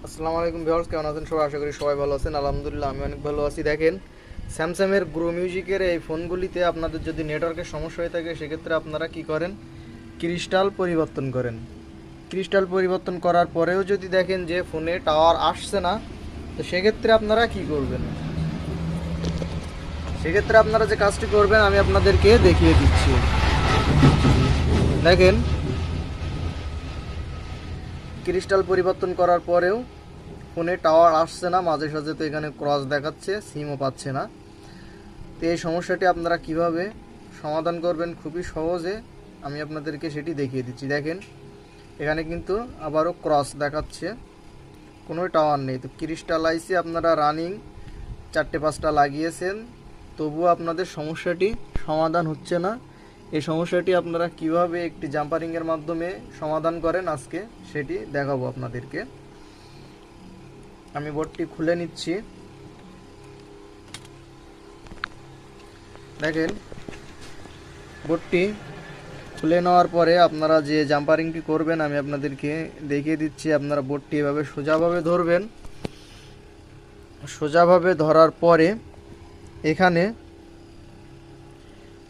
আসসালামু আলাইকুম ভিউয়ার্স, কেমন আছেন সবাই? আশা করি সবাই ভালো আছেন। আলহামদুলিল্লাহ আমি অনেক ভালো আছি। দেখেন, স্যামসাংয়ের গ্রো মিউজিকের এই ফোনগুলিতে আপনাদের যদি নেটওয়ার্কের সমস্যা হয়ে থাকে সেক্ষেত্রে আপনারা কি করেন, ক্রিস্টাল পরিবর্তন করেন। ক্রিস্টাল পরিবর্তন করার পরেও যদি দেখেন যে ফোনে টাওয়ার আসছে না, তো সেক্ষেত্রে আপনারা কি করবেন? সেক্ষেত্রে আপনারা যে কাজটি করবেন আমি আপনাদেরকে দেখিয়ে দিচ্ছি। দেখেন, ক্রিস্টাল পরিবর্তন করার পরেও ফোনে টাওয়ার আসছে না, মাঝে সাঝে তো এখানে ক্রস দেখাচ্ছে, সিমও পাচ্ছে না। তো এই সমস্যাটি আপনারা কিভাবে সমাধান করবেন খুবই সহজে আমি আপনাদেরকে সেটি দেখিয়ে দিচ্ছি। দেখেন, এখানে কিন্তু আবারও ক্রস দেখাচ্ছে, কোনো টাওয়ার নেই। তো ক্রিস্টাল আইসি আপনারা রানিং 4-5টা লাগিয়েছেন, তবুও আপনাদের সমস্যাটি সমাধান হচ্ছে না। এই সমস্যাটি আপনারা কিভাবে একটি জাম্পারিংয়ের মাধ্যমে সমাধান করেন আজকে সেটি দেখাবো আপনাদেরকে। আমি বোর্ডটি খুলে নিচ্ছি। দেখেন, বোর্ডটি খুলে নেওয়ার পরে আপনারা যে জাম্পারিংটি করবেন আমি আপনাদেরকে দেখিয়ে দিচ্ছি। আপনারা বোর্ডটি এভাবে সোজাভাবে ধরবেন। সোজাভাবে ধরার পরে এখানে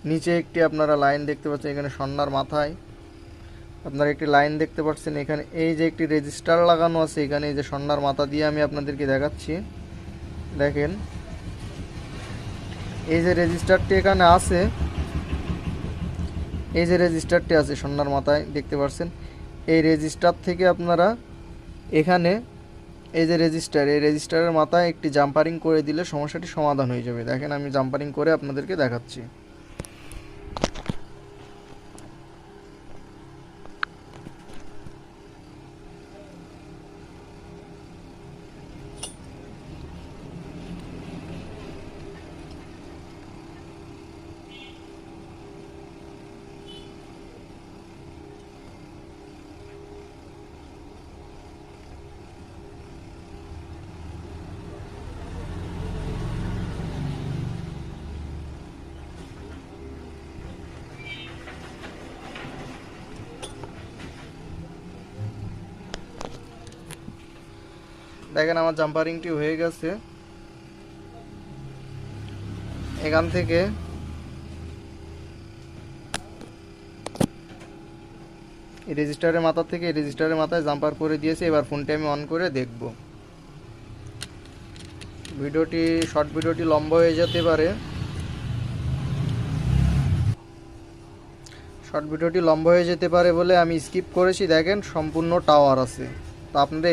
নিচে একটি আপনারা লাইন দেখতে পাচ্ছেন, এখানে সন্ন্যার মাথায় আপনারা একটি লাইন দেখতে পাচ্ছেন। এখানে এই যে একটি রেজিস্টার লাগানো আছে, এখানে এই যে সন্ন্যার মাথা দিয়ে আমি আপনাদেরকে দেখাচ্ছি। দেখেন, এই যে রেজিস্টারটি এখানে আছে, এই যে রেজিস্টারটি আছে সন্ন্যার মাথায় দেখতে পাচ্ছেন, এই রেজিস্টার থেকে আপনারা এখানে এই যে রেজিস্টার, এই রেজিস্টারের মাথায় একটি জাম্পারিং করে দিলে সমস্যাটি সমাধান হয়ে যাবে। দেখেন, আমি জাম্পারিং করে আপনাদেরকে দেখাচ্ছি। দেখেন, আমার জাম্পারিংটি হয়ে গেছে। এখান থেকে এই রেজিস্টারের মাথা থেকে এই রেজিস্টারের মাথায় জাম্পার করে দিয়েছি। এবার ফোনটি আমি অন করে দেখব। শর্ট ভিডিওটি লম্বা হয়ে যেতে পারে, বলে আমি স্কিপ করেছি। দেখেন, সম্পূর্ণ টাওয়ার আছে। তো আপনারা